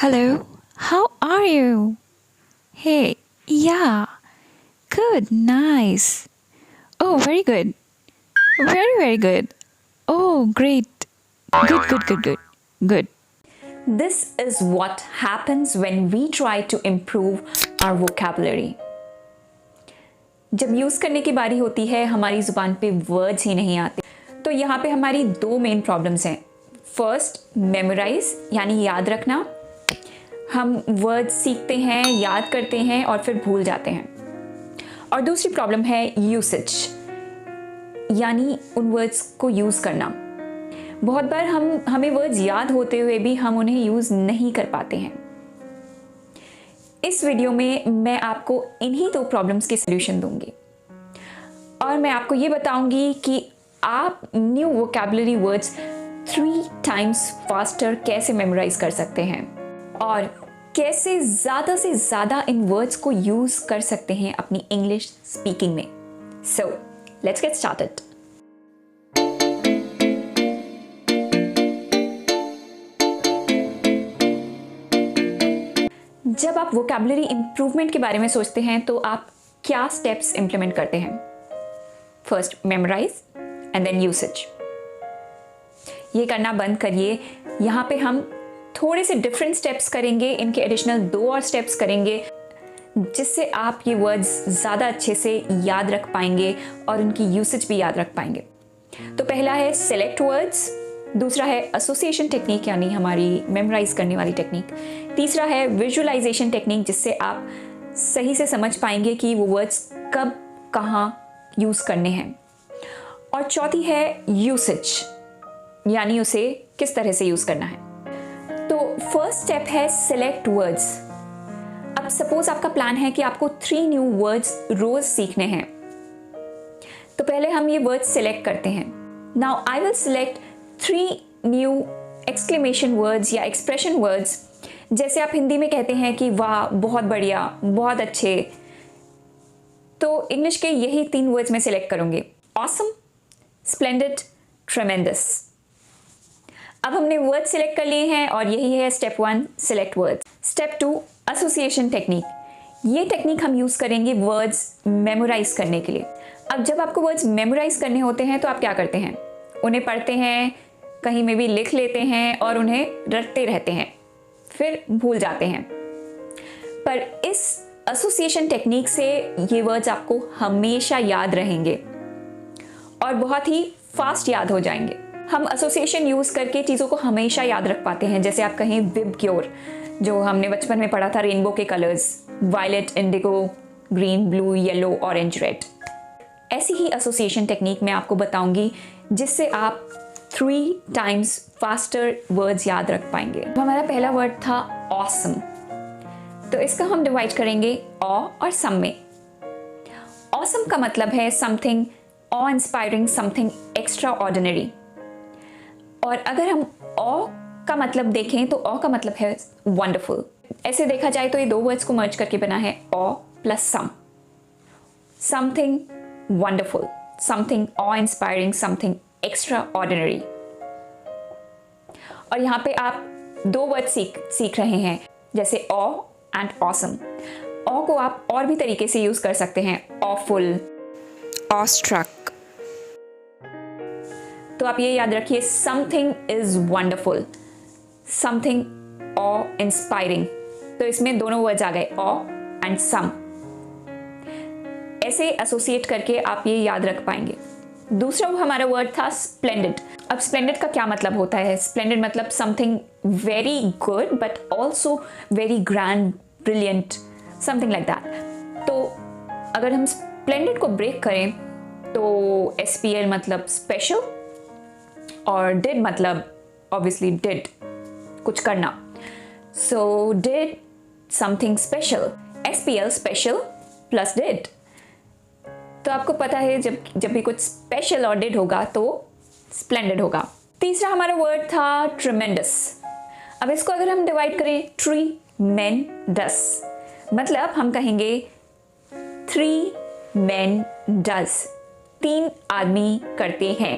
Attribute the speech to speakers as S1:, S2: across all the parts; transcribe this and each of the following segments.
S1: Hello, how are you? Hey, yeah, good, nice. Oh, very good. Very good. Oh, great. Good.
S2: This is what happens when we try to improve our vocabulary. जब use करने की बारी होती है हमारी ज़ुबान पे words ही नहीं आते, तो यहाँ पे हमारी दो मेन प्रॉब्लम्स हैं. फर्स्ट, मेमोराइज यानी याद रखना. हम वर्ड्स सीखते हैं, याद करते हैं और फिर भूल जाते हैं. और दूसरी प्रॉब्लम है यूसेज, यानी उन वर्ड्स को यूज़ करना. बहुत बार हमें वर्ड्स याद होते हुए भी हम उन्हें यूज़ नहीं कर पाते हैं. इस वीडियो में मैं आपको इन्हीं दो प्रॉब्लम्स के सॉल्यूशन दूंगी और मैं आपको ये बताऊंगी कि आप new vocabulary words 3 times faster कैसे मेमोराइज कर सकते हैं और कैसे ज़्यादा से ज़्यादा इन वर्ड्स को यूज़ कर सकते हैं अपनी इंग्लिश स्पीकिंग में. So let's get started. जब आप वोकैबुलरी इंप्रूवमेंट के बारे में सोचते हैं तो आप क्या स्टेप्स इंप्लीमेंट करते हैं? First, memorise and then usage. ये करना बंद करिए. यहाँ पे हम थोड़े से डिफरेंट स्टेप्स करेंगे, इनके एडिशनल 2 और स्टेप्स करेंगे जिससे आप ये वर्ड्स ज़्यादा अच्छे से याद रख पाएंगे और उनकी यूसेज भी याद रख पाएंगे. तो पहला है सेलेक्ट वर्ड्स, दूसरा है एसोसिएशन टेक्निक यानी हमारी मेमोराइज करने वाली टेक्निक, तीसरा है विजुअलाइजेशन टेक्निक जिससे आप सही से समझ पाएंगे कि वो वर्ड्स कब कहाँ यूज़ करने हैं, और चौथी है यूसेज यानी उसे किस तरह से यूज़ करना है. तो फर्स्ट स्टेप है सेलेक्ट वर्ड्स. अब सपोज आपका प्लान है कि आपको 3 न्यू वर्ड्स रोज सीखने हैं, तो पहले हम ये वर्ड्स सेलेक्ट करते हैं. Now I will select 3 new exclamation words या एक्सप्रेशन वर्ड्स. जैसे आप हिंदी में कहते हैं कि वाह, बहुत बढ़िया, बहुत अच्छे, तो इंग्लिश के यही 3 वर्ड्स मैं सेलेक्ट करूंगी. Awesome, splendid, ट्रेमेंडस. अब हमने वर्ड सेलेक्ट कर लिए हैं और यही है step 1, select words. Step 2, association technique. ये टेक्निक हम यूज़ करेंगे वर्ड्स मेमोराइज करने के लिए. अब जब आपको वर्ड्स मेमोराइज करने होते हैं तो आप क्या करते हैं? उन्हें पढ़ते हैं, कहीं में भी लिख लेते हैं और उन्हें रटते रहते हैं, फिर भूल जाते हैं. पर इस एसोसिएशन टेक्निक से ये वर्ड्स आपको हमेशा याद रहेंगे और बहुत ही फास्ट याद हो जाएंगे. हम एसोसिएशन यूज़ करके चीज़ों को हमेशा याद रख पाते हैं. जैसे आप कहें विबग्योर, जो हमने बचपन में पढ़ा था, रेनबो के colours, violet, indigo, green, blue, yellow, orange, red. ऐसी ही एसोसिएशन टेक्निक मैं आपको बताऊंगी जिससे आप 3 टाइम्स फास्टर वर्ड्स याद रख पाएंगे. हमारा पहला वर्ड था ऑसम, तो इसका हम डिवाइड करेंगे ऑ और सम में. ऑसम का मतलब है something uh inspiring, something extraordinary. और अगर हम ऑ का मतलब देखें तो ऑ का मतलब है वंडरफुल. ऐसे देखा जाए तो ये 2 वर्ड्स को मर्ज करके बना है uh plus some. Something wonderful, something uh inspiring, something extraordinary. और यहाँ पे आप 2 वर्ड सीख रहे हैं, जैसे ऑ एंड ऑसम. ऑ को आप और भी तरीके से यूज कर सकते हैं, ऑफुल, ऑस्ट्रक. तो आप ये याद रखिए, something is wonderful, something uh inspiring. तो इसमें दोनों वर्ड्स आ गए, ऑ एंड सम. ऐसे एसोसिएट करके आप ये याद रख पाएंगे. दूसरा हमारा वर्ड था स्प्लेंडिड. अब स्प्लेंडिड का क्या मतलब होता है? स्प्लेंडिड मतलब something very good but also very grand, brilliant, something like that. तो अगर हम स्प्लेंडिड को ब्रेक करें तो SPL मतलब स्पेशल और डिड मतलब ऑब्वियसली डिड, कुछ करना. So did something special, SPL special plus did. तो आपको पता है जब भी कुछ स्पेशल और डिड होगा तो स्प्लेंडेड होगा. तीसरा हमारा वर्ड था ट्रेमेंडस. अब इसको अगर हम डिवाइड करें, ट्रीमेंडस मतलब हम कहेंगे 3 men does, 3 आदमी करते हैं.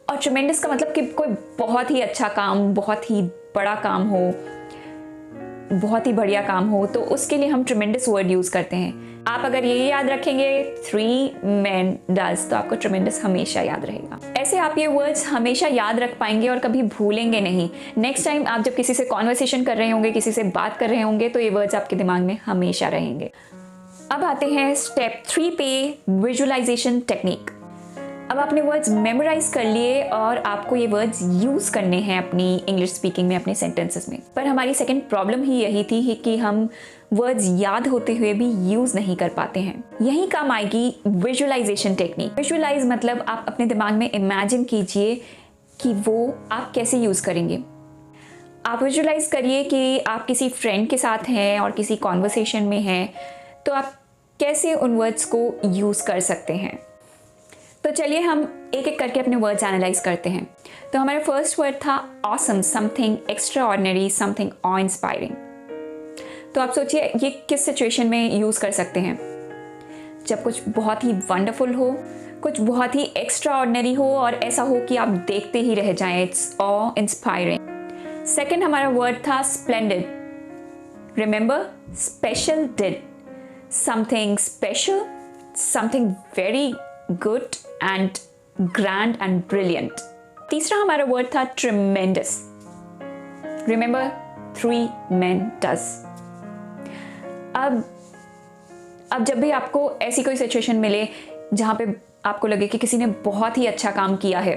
S2: और ट्रेमेंडस का मतलब कि कोई बहुत ही अच्छा काम, बहुत ही बड़ा काम हो, बहुत ही बढ़िया काम हो, तो उसके लिए हम ट्रिमेंडस वर्ड यूज़ करते हैं। आप अगर ये याद रखेंगे 3 men does, तो आपको ट्रिमेंडस हमेशा याद रहेगा। ऐसे आप ये वर्ड्स हमेशा याद रख पाएंगे और कभी भूलेंगे नहीं। नेक्स्ट टाइम आप जब किसी से कॉन्वर्सेशन कर रहे होंगे, किसी से बात कर रहे होंगे, तो ये वर्ड्स आपके दिमाग में हमेशा रहेंगे। अब आते हैं स्टेप 3 पे, विजुअलाइजेशन टेक्निक। अब आपने वर्ड्स मेमोराइज कर लिए और आपको ये वर्ड्स यूज़ करने हैं अपनी इंग्लिश स्पीकिंग में, अपने सेंटेंसेस में। पर हमारी सेकंड प्रॉब्लम ही यही थी कि हम वर्ड्स याद होते हुए भी यूज़ नहीं कर पाते हैं। यही काम आएगी विजुअलाइजेशन टेक्निक। विजुअलाइज मतलब आप अपने दिमाग में इमेजिन कीजिए कि वो आप कैसे यूज़ करेंगे। आप विजुअलाइज करिए कि आप किसी फ्रेंड के साथ हैं और किसी कॉन्वर्सेशन में हैं, तो आप कैसे उन वर्ड्स को यूज़ कर सकते हैं। तो चलिए हम एक एक करके अपने वर्ड्स एनालाइज करते हैं। तो हमारा फर्स्ट वर्ड था awesome, something extra ordinary, something uh inspiring. तो आप सोचिए ये किस सिचुएशन में यूज़ कर सकते हैं। जब कुछ बहुत ही वंडरफुल हो, कुछ बहुत ही एक्स्ट्रा ऑर्डिनरी हो और ऐसा हो कि आप देखते ही रह जाएं। It's of inspiring. सेकेंड हमारा वर्ड था splendid. Remember, special did, something special, something very good and grand and brilliant. तीसरा हमारा वर्ड था ट्रिमेंडस। Remember, 3 men does। अब जब भी आपको ऐसी कोई सिचुएशन मिले जहाँ पे आपको लगे कि किसी ने बहुत ही अच्छा काम किया है,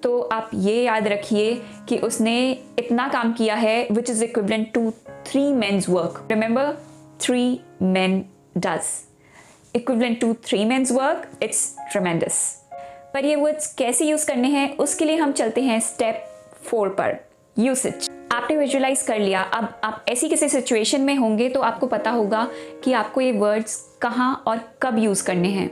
S2: तो आप ये याद रखिए कि उसने इतना काम किया है which is equivalent to 3 men's work. Remember, 3 men does equivalent to 3 men's work, it's tremendous। पर ये वर्ड्स कैसे यूज करने हैं उसके लिए हम चलते हैं स्टेप 4 पर, यूसेज। आपने विजुअलाइज कर लिया। अब आप ऐसी किसी सिचुएशन में होंगे तो आपको पता होगा कि आपको ये वर्ड्स कहाँ और कब यूज करने हैं,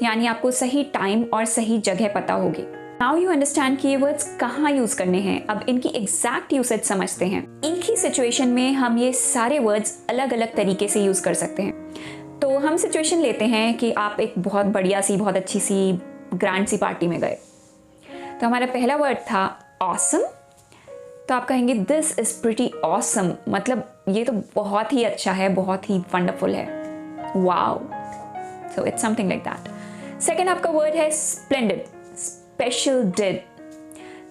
S2: यानी आपको सही टाइम और सही जगह पता होगी। नाउ यू अंडरस्टैंड कि ये वर्ड्स कहाँ यूज करने हैं। अब इनकी एग्जैक्ट यूसेज समझते हैं। एक ही सिचुएशन में हम ये सारे वर्ड्स अलग अलग तरीके से यूज कर सकते हैं। तो हम सिचुएशन लेते हैं कि आप एक बहुत बढ़िया सी, बहुत अच्छी सी, ग्रैंड सी पार्टी में गए। तो हमारा पहला वर्ड था ऑसम। तो आप कहेंगे दिस इज प्रिटी ऑसम, मतलब ये तो बहुत ही अच्छा है, बहुत ही वंडरफुल है, wow. So it's something like that. Second आपका वर्ड है स्प्लेंडेड, स्पेशल डिड।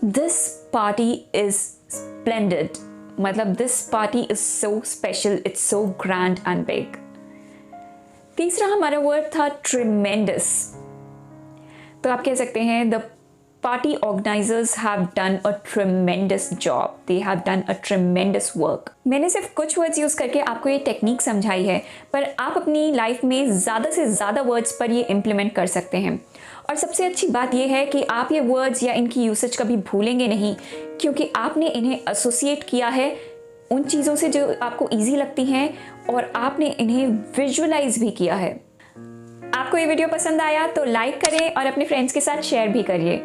S2: दिस पार्टी इज स्प्लेंडेड, मतलब this party is so special, it's so grand and big. तीसरा हमारा वर्ड था ट्रिमेंडस। तो आप कह सकते हैं the party organisers have done a tremendous job, they have done a tremendous work. मैंने सिर्फ कुछ वर्ड्स यूज करके आपको ये टेक्निक समझाई है, पर आप अपनी लाइफ में ज़्यादा से ज़्यादा वर्ड्स पर ये इम्प्लीमेंट कर सकते हैं। और सबसे अच्छी बात यह है कि आप ये वर्ड्स या इनकी यूसेज कभी भूलेंगे नहीं, क्योंकि आपने इन्हें एसोसिएट किया है उन चीज़ों से जो आपको ईजी लगती हैं और आपने इन्हें विजुअलाइज भी किया है। आपको ये वीडियो पसंद आया तो लाइक करें और अपने फ्रेंड्स के साथ शेयर भी करिए।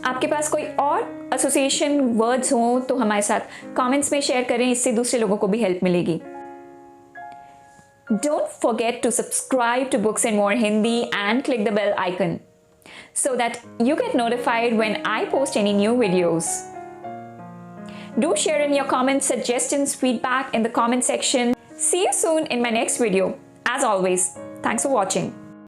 S2: आपके पास कोई और एसोसिएशन वर्ड्स हो तो हमारे साथ कमेंट्स में शेयर करें, इससे दूसरे लोगों को भी हेल्प मिलेगी। Don't forget to subscribe to Books and More Hindi and click the bell icon so that you get notified when I post any new videos. Do share in your comments, suggestions, feedback in the comment section. See you soon in my next video. As always, thanks for watching.